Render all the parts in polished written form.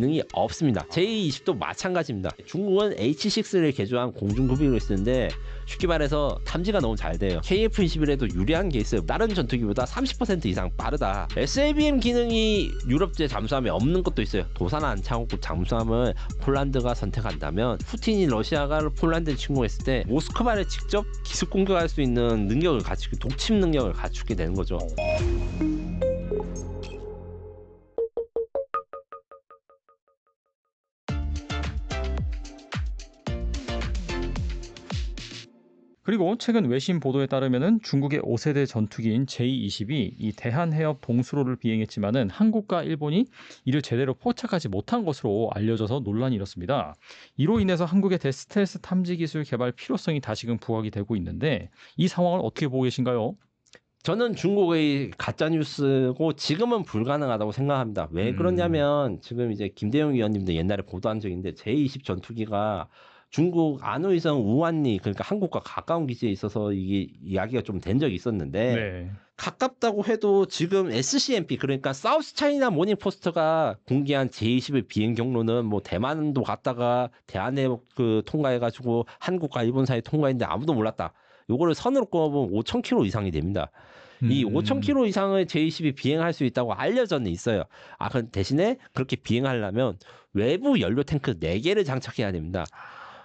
기능이 없습니다. J20도 마찬가지입니다. 중국은 H6를 개조한 공중급유를 쓰는데 쉽게 말해서 탐지가 너무 잘 돼요. KF-21에도 유리한 게 있어요. 다른 전투기보다 30% 이상 빠르다. SABM 기능이 유럽제 잠수함에 없는 것도 있어요. 도산한 창호급 잠수함을 폴란드가 선택한다면 푸틴이 러시아가 폴란드를 침공했을 때 모스크바를 직접 기습 공격할 수 있는 능력을 갖추게, 독침 능력을 갖추게 되는 거죠. 그리고 최근 외신 보도에 따르면은 중국의 5세대 전투기인 J-20이 이 대한해협 동수로를 비행했지만은 한국과 일본이 이를 제대로 포착하지 못한 것으로 알려져서 논란이 일었습니다. 이로 인해서 한국의 대스텔스 탐지 기술 개발 필요성이 다시금 부각이 되고 있는데 이 상황을 어떻게 보고 계신가요? 저는 중국의 가짜뉴스고 지금은 불가능하다고 생각합니다. 왜 그러냐면 지금 이제 김대영 위원님도 옛날에 보도한 적이 있는데 J-20 전투기가 중국 안우이성 우한리 그러니까 한국과 가까운 기지에 있어서 이게 이야기가 좀 된 적이 있었는데 네. 가깝다고 해도 지금 SCMP 그러니까 사우스 차이나 모닝포스트가 공개한 J-20의 비행 경로는 뭐 대만도 갔다가 대한해협 그 통과해가지고 한국과 일본 사이 통과했는데 아무도 몰랐다. 요거를 선으로 꼽으면 5,000km 이상이 됩니다. 이 5,000km 이상의 J-20이 비행할 수 있다고 알려져는 있어요. 그 대신에 그렇게 비행하려면 외부 연료 탱크 4개를 장착해야 됩니다.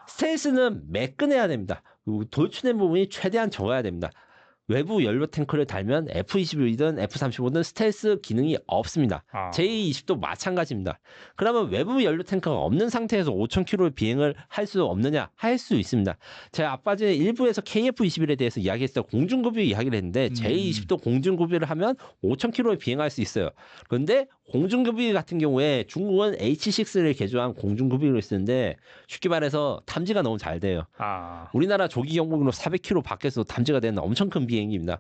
스텔스는 매끈해야 됩니다. 돌출된 부분이 최대한 적어야 됩니다. 외부 연료 탱크를 달면 F-22든 F-35든 스텔스 기능이 없습니다. J-20도 마찬가지입니다. 그러면 외부 연료 탱크가 없는 상태에서 5,000km 비행을 할 수 없느냐? 할 수 있습니다. 제가 아까 전에 일부에서 KF-21에 대해서 이야기했을 때 공중급유 이야기를 했는데 J-20도 공중급유를 하면 5,000km를 비행할 수 있어요. 그런데 공중급유 같은 경우에 중국은 H6를 개조한 공중급유를 쓰는데 쉽게 말해서 탐지가 너무 잘 돼요. 우리나라 조기 경보기로 400km 밖에서 탐지가 되는 엄청 큰 비행기입니다.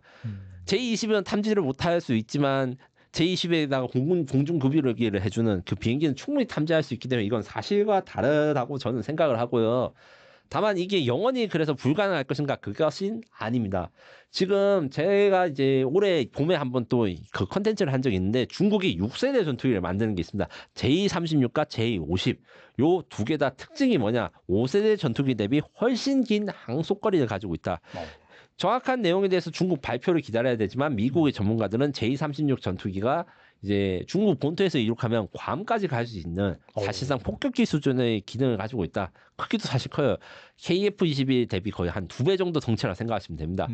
J-20은 탐지를 못할 수 있지만 J-20에다가 공중급유를 해주는 그 비행기는 충분히 탐지할 수 있기 때문에 이건 사실과 다르다고 저는 생각을 하고요. 다만 이게 영원히 그래서 불가능할 것인가? 그것은 아닙니다. 지금 제가 이제 올해 봄에 한번 또 그 컨텐츠를 한 적이 있는데 중국이 6세대 전투기를 만드는 게 있습니다. J-36과 J-50. 요 두 개 다 특징이 뭐냐? 5세대 전투기 대비 훨씬 긴 항속거리를 가지고 있다. 정확한 내용에 대해서 중국 발표를 기다려야 되지만 미국의 전문가들은 J-36 전투기가 이제 중국 본토에서 이륙하면 괌까지 갈 수 있는 사실상 폭격기 수준의 기능을 가지고 있다. 크기도 사실 커요. KF-21 대비 거의 한 2배 정도 덩치라 생각하시면 됩니다.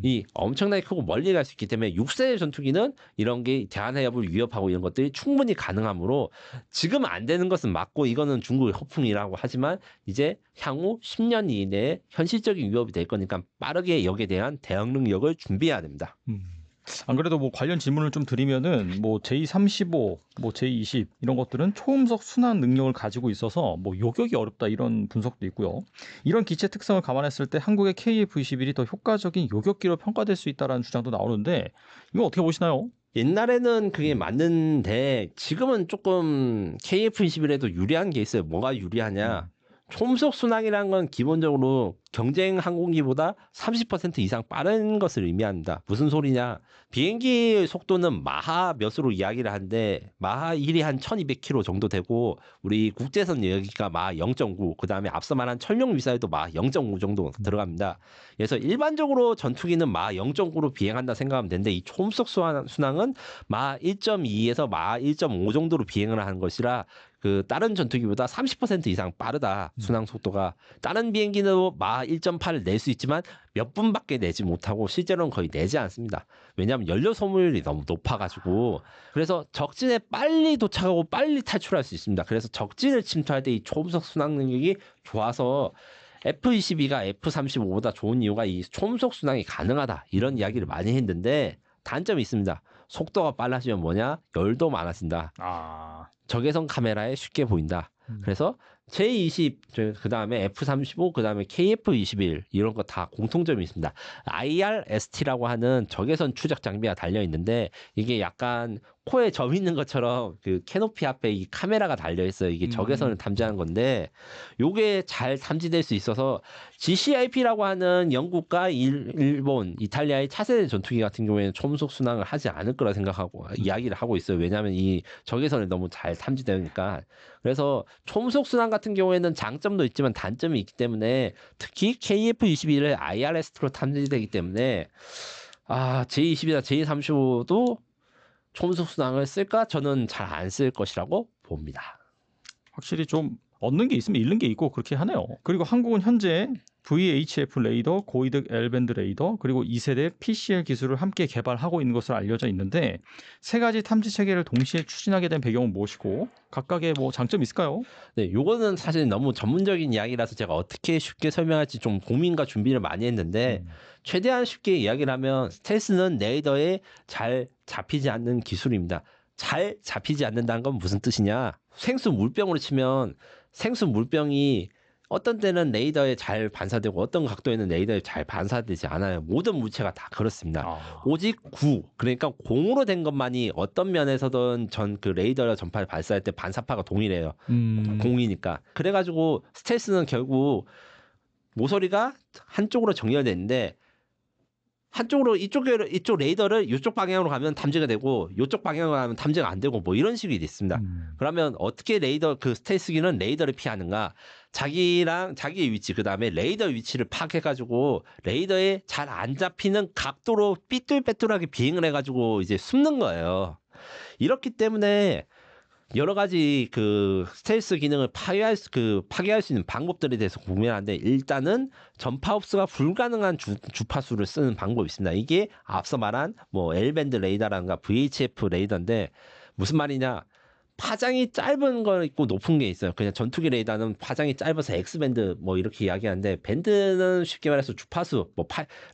이 엄청나게 크고 멀리 갈 수 있기 때문에 6세대 전투기는 이런 게 대한해협을 위협하고 이런 것들이 충분히 가능하므로 지금 안 되는 것은 맞고 이거는 중국의 허풍이라고 하지만 이제 향후 10년 이내에 현실적인 위협이 될 거니까 빠르게 여기에 대한 대응 능력을 준비해야 됩니다. 안 그래도 뭐 관련 질문을 좀 드리면은 뭐 J-35, 뭐 J-20 이런 것들은 초음속 순항 능력을 가지고 있어서 뭐 요격이 어렵다 이런 분석도 있고요. 이런 기체 특성을 감안했을 때 한국의 KF-21이 더 효과적인 요격기로 평가될 수 있다라는 주장도 나오는데 이거 어떻게 보시나요? 옛날에는 그게 맞는데 지금은 조금 KF-21에도 유리한 게 있어요. 뭐가 유리하냐? 초음속 순항이라는 건 기본적으로 경쟁 항공기보다 30% 이상 빠른 것을 의미합니다. 무슨 소리냐? 비행기 속도는 마하 몇으로 이야기를 하는데 마하 1이 한 1200km 정도 되고 우리 국제선 여기가 마하 0.9 그다음에 앞서 말한 천룡 미사일도 마하 0.5 정도 들어갑니다. 그래서 일반적으로 전투기는 마하 0.9로 비행한다 생각하면 되는데 이 초음속 순항은 마하 1.2에서 마하 1.5 정도로 비행을 하는 것이라 그 다른 전투기보다 30% 이상 빠르다. 순항 속도가. 다른 비행기는 마하 1.8을 낼 수 있지만 몇 분밖에 내지 못하고 실제로는 거의 내지 않습니다. 왜냐하면 연료 소모율이 너무 높아가지고 그래서 적진에 빨리 도착하고 빨리 탈출할 수 있습니다. 그래서 적진을 침투할 때 이 초음속 순항 능력이 좋아서 F-22가 F-35보다 좋은 이유가 이 초음속 순항이 가능하다. 이런 이야기를 많이 했는데 단점이 있습니다. 속도가 빨라지면 뭐냐? 열도 많아진다. 적외선 카메라에 쉽게 보인다. 그래서 J20, 그 다음에 F-35, 그 다음에 KF-21 이런 거 다 공통점이 있습니다. IRST라고 하는 적외선 추적 장비가 달려 있는데 이게 약간 코에 점 있는 것처럼 그 캐노피 앞에 이 카메라가 달려 있어요. 이게 적외선을 탐지하는 건데 요게 잘 탐지될 수 있어서 GCIP라고 하는 영국과 일본, 이탈리아의 차세대 전투기 같은 경우에는 초음속 순항을 하지 않을 거라 생각하고 이야기를 하고 있어요. 왜냐하면 이 적외선을 너무 잘 탐지되니까. 그래서 초음속 순항 같은 경우에는 장점도 있지만 단점이 있기 때문에 특히 KF-21을 IRST로 탐지되기 때문에 J20이나 J35도 초음속 순항을 쓸까? 저는 잘 안 쓸 것이라고 봅니다. 확실히 좀 얻는 게 있으면 잃는 게 있고 그렇게 하네요. 그리고 한국은 현재 VHF 레이더, 고이득 L밴드 레이더, 그리고 2세대 PCL 기술을 함께 개발하고 있는 것으로 알려져 있는데 세 가지 탐지 체계를 동시에 추진하게 된 배경은 무엇이고 각각의 뭐 장점이 있을까요? 네, 요거는 사실 너무 전문적인 이야기라서 제가 어떻게 쉽게 설명할지 좀 고민과 준비를 많이 했는데 최대한 쉽게 이야기를 하면 스텔스는 레이더에 잘 잡히지 않는 기술입니다. 잘 잡히지 않는다는 건 무슨 뜻이냐? 생수 물병으로 치면 생수 물병이 어떤 때는 레이더에 잘 반사되고 어떤 각도에는 레이더에 잘 반사되지 않아요. 모든 물체가 다 그렇습니다. 오직 그러니까 공으로 된 것만이 어떤 면에서든 전 그 레이더나 전파를 발사할 때 반사파가 동일해요. 공이니까. 그래가지고 스텔스는 결국 모서리가 한쪽으로 정렬되는데 한쪽으로 이쪽 레이더를 이쪽 방향으로 가면 탐지가 되고 이쪽 방향으로 가면 탐지가 안 되고 뭐 이런 식이 있습니다. 그러면 어떻게 그 스텔스기는 레이더를 피하는가? 자기의 위치 그다음에 레이더 위치를 파악해가지고 레이더에 잘 안 잡히는 각도로 삐뚤빼뚤하게 비행을 해가지고 이제 숨는 거예요. 이렇기 때문에 여러 가지 그 스텔스 기능을 파괴할 수 있는 방법들에 대해서 고민하는데 일단은 전파 흡수가 불가능한 주파수를 쓰는 방법이 있습니다. 이게 앞서 말한 뭐 L밴드 레이더라든가 VHF 레이더인데 무슨 말이냐? 파장이 짧은 거 있고 높은 게 있어요. 그냥 전투기 레이더는 파장이 짧아서 X밴드 뭐 이렇게 이야기하는데 밴드는 쉽게 말해서 주파수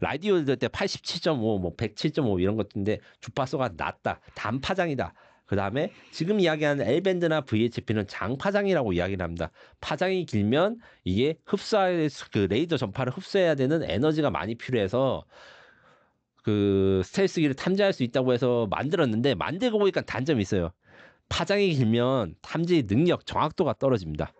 라디오 들을 때 87.5, 뭐 107.5 이런 것인데 주파수가 낮다, 단파장이다. 그 다음에 지금 이야기하는 L밴드나 VHP는 장파장이라고 이야기를 합니다. 파장이 길면 이게 그 레이더 전파를 흡수해야 되는 에너지가 많이 필요해서 그 스텔스기를 탐지할 수 있다고 해서 만들었는데 만들고 보니까 단점이 있어요. 파장이 길면 탐지 능력, 정확도가 떨어집니다.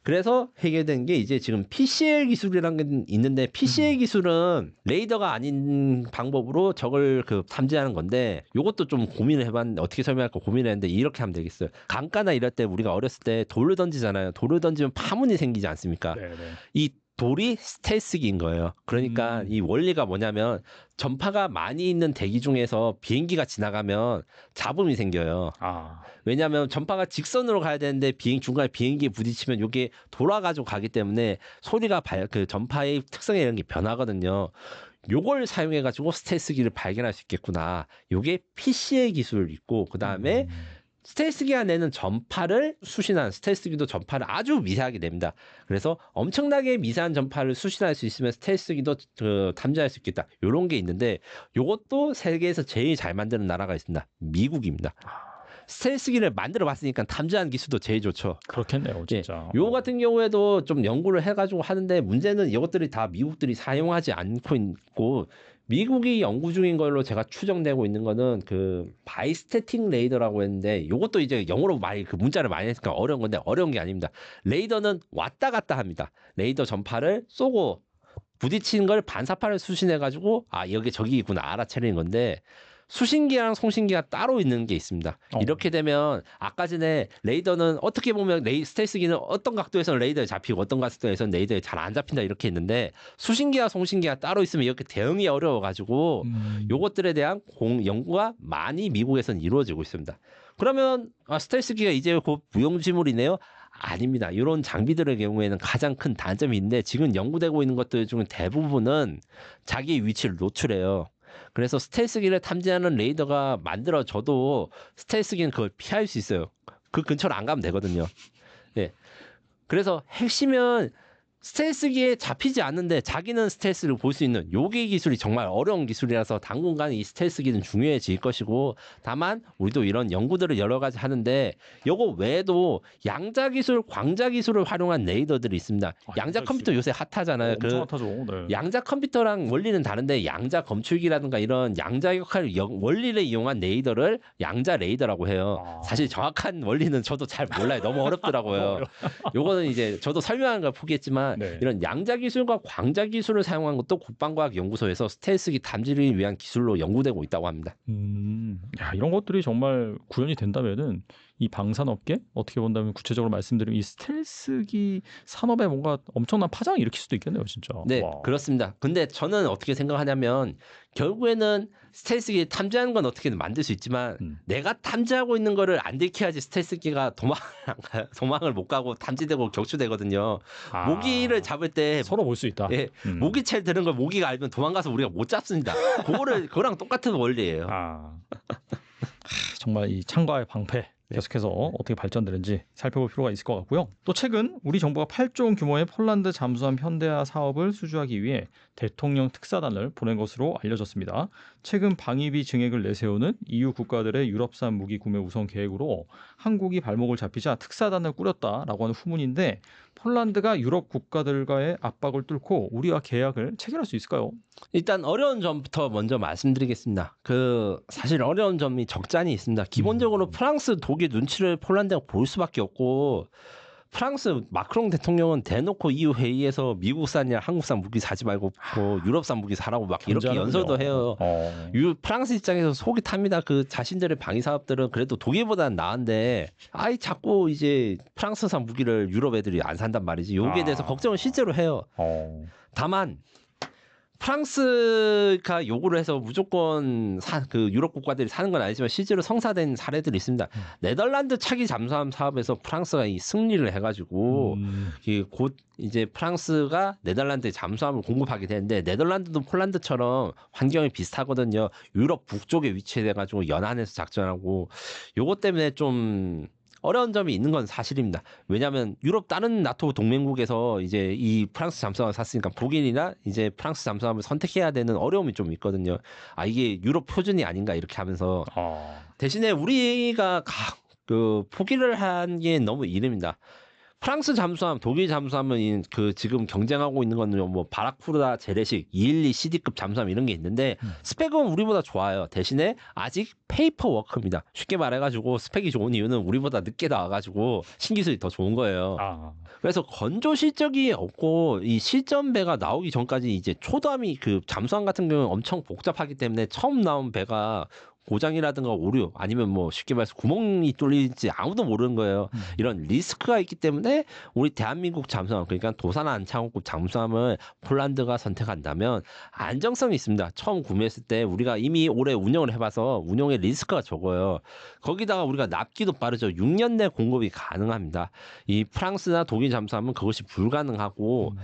그래서 해결된 게 이제 지금 PCL 기술이라는 게 있는데 PCL 기술은 레이더가 아닌 방법으로 적을 탐지하는 건데 요것도 좀 고민을 해봤는데 어떻게 설명할까 고민을 했는데 이렇게 하면 되겠어요. 강가나 이럴 때 우리가 어렸을 때 돌을 던지잖아요. 돌을 던지면 파문이 생기지 않습니까? 네네. 이 돌이 스텔스기인 거예요. 그러니까 이 원리가 뭐냐면 전파가 많이 있는 대기 중에서 비행기가 지나가면 잡음이 생겨요. 왜냐하면 전파가 직선으로 가야 되는데 중간에 비행기에 부딪히면 이게 돌아가지고 가기 때문에 소리가 그 전파의 특성에 이런 게 변하거든요. 요걸 사용해가지고 스텔스기를 발견할 수 있겠구나. 요게 PCA 기술 있고 그 다음에 스텔스기가 내는 전파를 수신한 스텔스기도 전파를 아주 미세하게 냅니다. 그래서 엄청나게 미세한 전파를 수신할 수 있으면 스텔스기도 탐지할 수 있겠다. 요런 게 있는데 요것도 세계에서 제일 잘 만드는 나라가 있습니다. 미국입니다. 스텔스기를 만들어 봤으니까 탐지하는 기술도 제일 좋죠. 그렇겠네요, 진짜. 예, 요 같은 경우에도 좀 연구를 해가지고 하는데 문제는 이것들이 다 미국들이 사용하지 않고 있고 미국이 연구 중인 걸로 제가 추정되고 있는 거는 그 바이스태틱 레이더라고 했는데 요것도 이제 영어로 그 문자를 많이 했으니까 어려운 건데 어려운 게 아닙니다. 레이더는 왔다 갔다 합니다. 레이더 전파를 쏘고 부딪히는 걸 반사파를 수신해가지고 여기 저기 있구나 알아차리는 건데 수신기랑 송신기가 따로 있는 게 있습니다. 이렇게 되면 아까 전에 레이더는 어떻게 보면 스텔스기는 어떤 각도에서는 레이더에 잡히고 어떤 각도에서는 레이더에 잘 안 잡힌다 이렇게 있는데 수신기와 송신기가 따로 있으면 이렇게 대응이 어려워가지고 요것들에 대한 연구가 많이 미국에서는 이루어지고 있습니다. 그러면 스텔스기가 이제 곧 무용지물이네요? 아닙니다. 이런 장비들의 경우에는 가장 큰 단점이 있는데 지금 연구되고 있는 것들 중 대부분은 자기의 위치를 노출해요. 그래서 스텔스기를 탐지하는 레이더가 만들어져도 스텔스기는 그걸 피할 수 있어요. 그 근처로 안 가면 되거든요. 네. 그래서 핵심은 스텔스기에 잡히지 않는데 자기는 스텔스를 볼 수 있는 요게 기술이 정말 어려운 기술이라서 당분간 이 스텔스기는 중요해질 것이고, 다만 우리도 이런 연구들을 여러 가지 하는데 요거 외에도 양자 기술, 광자 기술을 활용한 레이더들이 있습니다. 양자 양자 컴퓨터 요새 핫하잖아요. 엄청 핫하죠. 네. 양자 컴퓨터랑 원리는 다른데 양자 검출기라든가 이런 양자 역할 원리를 이용한 레이더를 양자 레이더라고 해요. 사실 정확한 원리는 저도 잘 몰라요. 너무 어렵더라고요. 요거는 이제 저도 설명하는 걸 포기했지만 네. 이런 양자 기술과 광자 기술을 사용한 것도 국방과학연구소에서 스텔스기 탐지를 위한 기술로 연구되고 있다고 합니다. 야, 이런 것들이 정말 구현이 된다면은 이 방산업계 어떻게 본다면 구체적으로 말씀드리면 이 스텔스기 산업에 뭔가 엄청난 파장을 일으킬 수도 있겠네요, 진짜. 네, 와. 그렇습니다. 근데 저는 어떻게 생각하냐면 결국에는 스텔스기 탐지하는 건 어떻게든 만들 수 있지만 내가 탐지하고 있는 거를 안 들켜야지 스텔스기가 도망을 못 가고 탐지되고 격추되거든요. 모기를 잡을 때 서로 볼 수 있다. 예, 모기채 드는 걸 모기가 알면 도망가서 우리가 못 잡습니다. 그거랑 똑같은 원리예요. 정말 이 창과의 방패 계속해서 어떻게 발전되는지 살펴볼 필요가 있을 것 같고요. 또 최근 우리 정부가 8조 원 규모의 폴란드 잠수함 현대화 사업을 수주하기 위해 대통령 특사단을 보낸 것으로 알려졌습니다. 최근 방위비 증액을 내세우는 EU 국가들의 유럽산 무기 구매 우선 계획으로 한국이 발목을 잡히자 특사단을 꾸렸다라고 하는 후문인데, 폴란드가 유럽 국가들과의 압박을 뚫고 우리와 계약을 체결할 수 있을까요? 일단 어려운 점부터 먼저 말씀드리겠습니다. 사실 어려운 점이 적잖이 있습니다. 기본적으로 프랑스, 독일 눈치를 폴란드가 볼 수밖에 없고, 프랑스 마크롱 대통령은 대놓고 EU 회의에서 미국산이나 한국산 무기 사지 말고 유럽산 무기 사라고 막 이렇게 연설도 해요. 프랑스 입장에서 속이 탑니다. 자신들의 방위 사업들은 그래도 독일보다는 나은데 자꾸 이제 프랑스산 무기를 유럽 애들이 안 산단 말이지. 여기에 대해서 걱정을 실제로 해요. 다만 프랑스가 요구를 해서 무조건 유럽 국가들이 사는 건 아니지만 실제로 성사된 사례들이 있습니다. 네덜란드 차기 잠수함 사업에서 프랑스가 이 승리를 해가지고 곧 이제 프랑스가 네덜란드에 잠수함을 공급하게 되는데, 네덜란드도 폴란드처럼 환경이 비슷하거든요. 유럽 북쪽에 위치해가지고 연안에서 작전하고, 요것 때문에 좀 어려운 점이 있는 건 사실입니다. 왜냐하면 유럽 다른 나토 동맹국에서 이제 이 프랑스 잠수함을 샀으니까 독일이나 이제 프랑스 잠수함을 선택해야 되는 어려움이 좀 있거든요. 이게 유럽 표준이 아닌가 이렇게 하면서 대신에 우리가 포기를 한 게 너무 이릅니다. 프랑스 잠수함, 독일 잠수함은 지금 경쟁하고 있는 거는 뭐 바라쿠다, 재래식, 212 CD급 잠수함 이런 게 있는데 스펙은 우리보다 좋아요. 대신에 아직 페이퍼 워크입니다. 쉽게 말해가지고 스펙이 좋은 이유는 우리보다 늦게 나와가지고 신기술이 더 좋은 거예요. 그래서 건조 실적이 없고 이 실전배가 나오기 전까지 이제 초도함이 잠수함 같은 경우는 엄청 복잡하기 때문에 처음 나온 배가 고장이라든가 오류 아니면 뭐 쉽게 말해서 구멍이 뚫릴지 아무도 모르는 거예요. 이런 리스크가 있기 때문에 우리 대한민국 잠수함, 그러니까 도산 안창호급 잠수함을 폴란드가 선택한다면 안정성이 있습니다. 처음 구매했을 때 우리가 이미 오래 운영을 해봐서 운영의 리스크가 적어요. 거기다가 우리가 납기도 빠르죠. 6년 내 공급이 가능합니다. 이 프랑스나 독일 잠수함은 그것이 불가능하고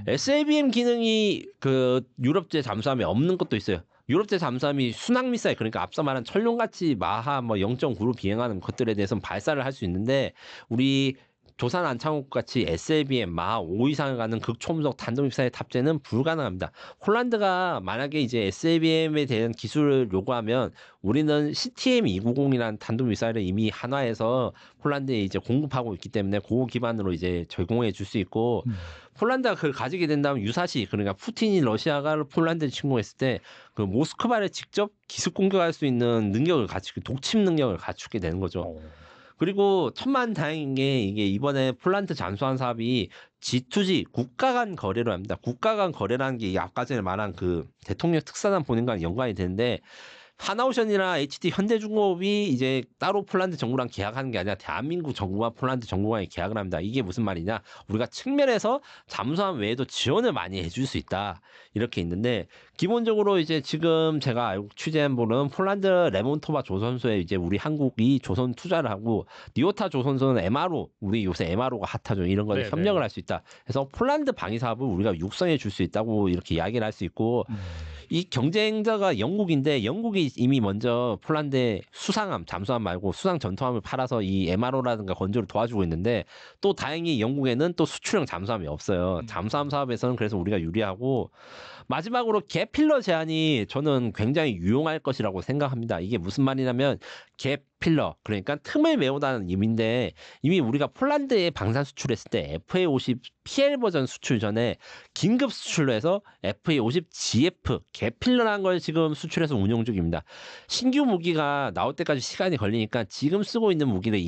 SABM 기능이 유럽제 잠수함에 없는 것도 있어요. 유럽제 잠수함이 순항 미사일, 그러니까 앞서 말한 천룡같이 마하 0.9로 비행하는 것들에 대해서는 발사를 할 수 있는데, 우리 조산 안창호급 같이 SLBM 마하 5 이상을 가는 극초음속 탄도미사일 탑재는 불가능합니다. 홀란드가 만약에 이제 SLBM에 대한 기술을 요구하면 우리는 CTM-290이라는 탄도미사일을 이미 한화해서 폴란드에 이제 공급하고 있기 때문에 그거 기반으로 이제 제공해 줄 수 있고, 폴란드가 그걸 가지게 된다면 유사시, 그러니까 푸틴이 러시아가 폴란드를 침공했을 때 모스크바를 직접 기습 공격할 수 있는 능력을 독침 능력을 갖추게 되는 거죠. 그리고 천만다행인 게 이게 이번에 폴란드 잠수함 사업이 G2G 국가 간 거래로 합니다. 국가 간 거래라는 게 아까 전에 말한 대통령 특사단 보낸 거랑 연관이 되는데, 하나오션이나 HD 현대중공업이 이제 따로 폴란드 정부랑 계약하는 게 아니라 대한민국 정부와 폴란드 정부가 계약을 합니다. 이게 무슨 말이냐? 우리가 측면에서 잠수함 외에도 지원을 많이 해줄 수 있다. 이렇게 있는데, 기본적으로 이제 지금 제가 알고 취재한 바로는 폴란드 레몬토바 조선소에 이제 우리 한국이 조선 투자를 하고, 니오타 조선소는 MRO, 우리 요새 MRO가 핫하죠. 이런 거를 협력을 할 수 있다. 그래서 폴란드 방위 사업을 우리가 육성해 줄 수 있다고 이렇게 이야기를 할 수 있고, 이 경쟁자가 영국인데 영국이 이미 먼저 폴란드에 수상함, 잠수함 말고 수상 전투함을 팔아서 이 MRO라든가 건조를 도와주고 있는데 또 다행히 영국에는 또 수출형 잠수함이 없어요. 잠수함 사업에서는 그래서 우리가 유리하고 마지막으로 갭필러 제한이 저는 굉장히 유용할 것이라고 생각합니다. 이게 무슨 말이냐면 갭 필러 그러니까 틈을 메우다는 의미인데 이미 우리가 폴란드에 방산 수출했을 때 FA50 PL 버전 수출 전에 긴급 수출로 해서 FA50 GF 갭 필러라는 걸 지금 수출해서 운용 중입니다. 신규 무기가 나올 때까지 시간이 걸리니까 지금 쓰고 있는 무기를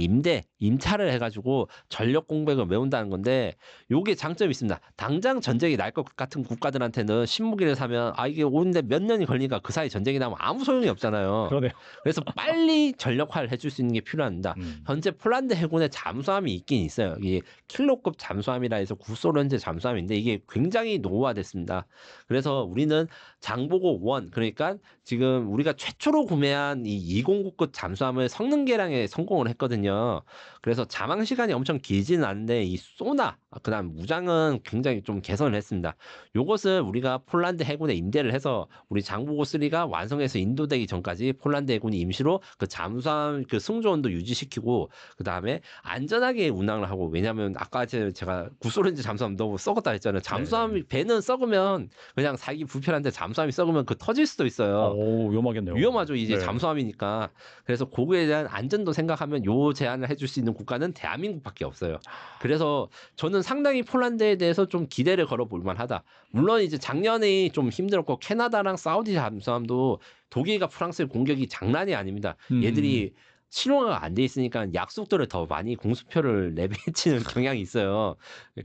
임차를 해가지고 전력 공백을 메운다는 건데 요게 장점이 있습니다. 당장 전쟁이 날 것 같은 국가들한테는 신무기를 사면 이게 오는데 몇 년이 걸리니까 그 사이 전쟁이 나면 아무 소용이 없잖아요. 그러네요. 그래서 빨리 전력화를 해줄 수 있는 게 필요합니다. 현재 폴란드 해군에 잠수함이 있긴 있어요. 이게 킬로급 잠수함이라 해서 구소련제 잠수함인데 이게 굉장히 노후화됐습니다. 그래서 우리는 장보고 1 그러니까 지금 우리가 최초로 구매한 이 209급 잠수함을 성능 개량에 성공을 했거든요. 그래서 잠항 시간이 엄청 길지는 않은데 이 소나 그다음 무장은 굉장히 좀 개선을 했습니다. 요것을 우리가 폴란드 해군에 임대를 해서 우리 장보고 3가 완성해서 인도되기 전까지 폴란드 해군이 임시로 그 잠수함 그 승조원도 유지시키고 그다음에 안전하게 운항을 하고 왜냐하면 아까 제가 구소련제 잠수함 너무 썩었다 했잖아요. 잠수함이 배는 썩으면 그냥 살기 불편한데 잠수함이 썩으면 그 터질 수도 있어요. 오, 위험하겠네요. 위험하죠. 이제 네. 잠수함이니까. 그래서 그거에 대한 안전도 생각하면 요 제안을 해줄 수 있는 국가는 대한민국밖에 없어요. 그래서 저는 상당히 폴란드에 대해서 좀 기대를 걸어볼 만하다. 물론 이제 작년에 좀 힘들었고 캐나다랑 사우디 잠수함도 독일과 프랑스의 공격이 장난이 아닙니다. 얘들이 실용화가 안 돼 있으니까 약속들을 더 많이 공수표를 내비치는 경향이 있어요.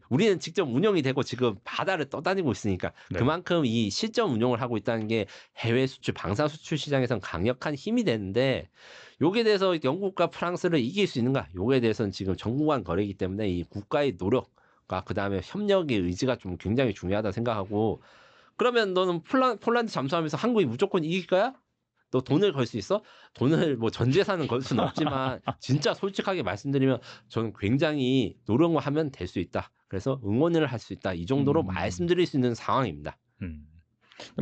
우리는 직접 운영이 되고 지금 바다를 떠다니고 있으니까 네. 그만큼 이 실전 운영을 하고 있다는 게 해외 수출, 방산 수출 시장에선 강력한 힘이 되는데 요게 대해서 영국과 프랑스를 이길 수 있는가? 요게 대해서는 지금 정부간 거래이기 때문에 이 국가의 노력과 그다음에 협력의 의지가 좀 굉장히 중요하다 생각하고 그러면 너는 폴란드 잠수함에서 한국이 무조건 이길 거야? 너 돈을 걸 수 있어? 돈을 뭐 전 재산은 걸 수는 없지만 진짜 솔직하게 말씀드리면 저는 굉장히 노력만 하면 될 수 있다. 그래서 응원을 할 수 있다. 이 정도로 말씀드릴 수 있는 상황입니다.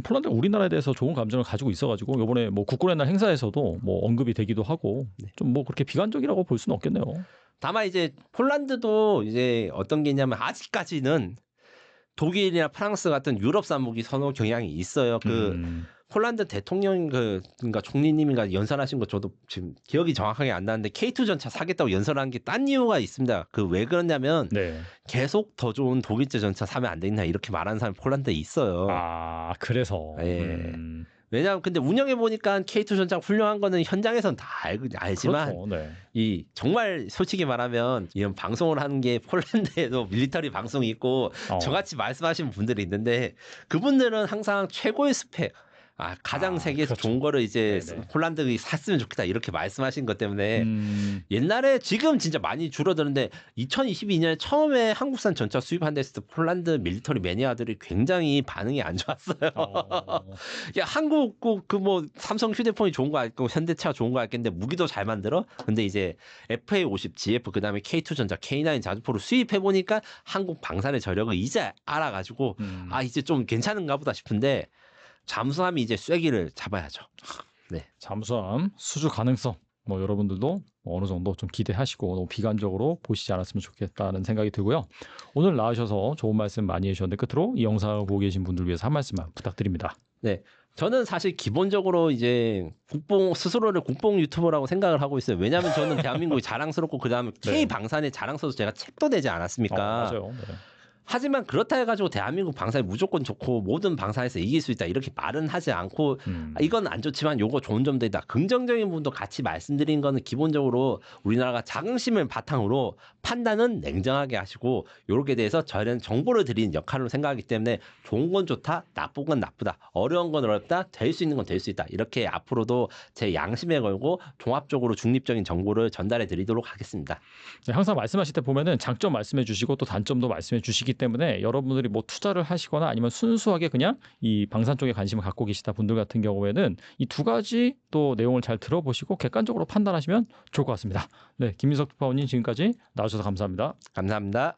폴란드가 우리나라에 대해서 좋은 감정을 가지고 있어가지고 이번에 뭐 국군의 날 행사에서도 뭐 언급이 되기도 하고 좀 뭐 그렇게 비관적이라고 볼 수는 없겠네요. 다만 이제 폴란드도 이제 어떤 게 있냐면 아직까지는 독일이나 프랑스 같은 유럽산 무기 선호 경향이 있어요. 폴란드 대통령 그러니까 총리님인가 연설하신 거 저도 지금 기억이 정확하게 안 나는데 K2 전차 사겠다고 연설한 게 딴 이유가 있습니다. 그 왜 그러냐면 계속 더 좋은 독일제 전차 사면 안 되겠나 이렇게 말하는 사람이 폴란드에 있어요. 아 그래서. 예. 왜냐하면 근데 운영해 보니까 K2 전차 훌륭한 거는 현장에선 다 알지만 그렇죠. 이 정말 솔직히 말하면 이런 방송을 하는 게 폴란드에도 밀리터리 방송이 있고 저같이 말씀하시는 분들이 있는데 그분들은 항상 최고의 스펙 가장 세계에서 좋은 거를 이제 폴란드가 샀으면 좋겠다 이렇게 말씀하신 것 때문에 옛날에 지금 진짜 많이 줄어드는데 2022년에 처음에 한국산 전차 수입한다 했을 때 폴란드 밀리터리 매니아들이 굉장히 반응이 안 좋았어요. 야 한국 그 뭐 삼성 휴대폰이 좋은 거 알고 현대차 좋은 거 알겠는데 무기도 잘 만들어? 근데 이제 FA50 GF 그다음에 K2 전차 K9 자주포를 수입해 보니까 한국 방산의 저력을 이제 알아가지고 이제 좀 괜찮은가 보다 싶은데 잠수함이 이제 쐐기를 잡아야죠. 네. 잠수함 수주 가능성 뭐 여러분들도 어느 정도 좀 기대하시고 너무 비관적으로 보시지 않았으면 좋겠다는 생각이 들고요. 오늘 나와주셔서 좋은 말씀 많이 해주셨는데 끝으로 이 영상을 보고 계신 분들 위해서 한 말씀만 부탁드립니다. 네. 저는 사실 기본적으로 이제 스스로를 국뽕 유튜버라고 생각을 하고 있어요. 왜냐하면 저는 대한민국이 자랑스럽고 그다음에 K 방산에 자랑스러워서 제가 책도 내지 않았습니까? 맞아요. 하지만 그렇다 해가지고 대한민국 방산이 무조건 좋고 모든 방산에서 이길 수 있다 이렇게 말은 하지 않고 이건 안 좋지만 요거 좋은 점도 있다. 긍정적인 부분도 같이 말씀드린 거는 기본적으로 우리나라가 자긍심을 바탕으로 판단은 냉정하게 하시고 요렇게 대해서 저는 정보를 드리는 역할로 생각하기 때문에 좋은 건 좋다, 나쁜 건 나쁘다, 어려운 건 어렵다, 될 수 있는 건 될 수 있다. 이렇게 앞으로도 제 양심에 걸고 종합적으로 중립적인 정보를 전달해 드리도록 하겠습니다. 네, 항상 말씀하실 때 보면은 장점 말씀해 주시고 또 단점도 말씀해 주시기 때문에 여러분들이 뭐 투자를 하시거나 아니면 순수하게 그냥 이 방산 쪽에 관심을 갖고 계시다 분들 같은 경우에는 이 두 가지 또 내용을 잘 들어보시고 객관적으로 판단하시면 좋을 것 같습니다. 네, 김민석 특파원님 지금까지 나와주셔서 감사합니다. 감사합니다.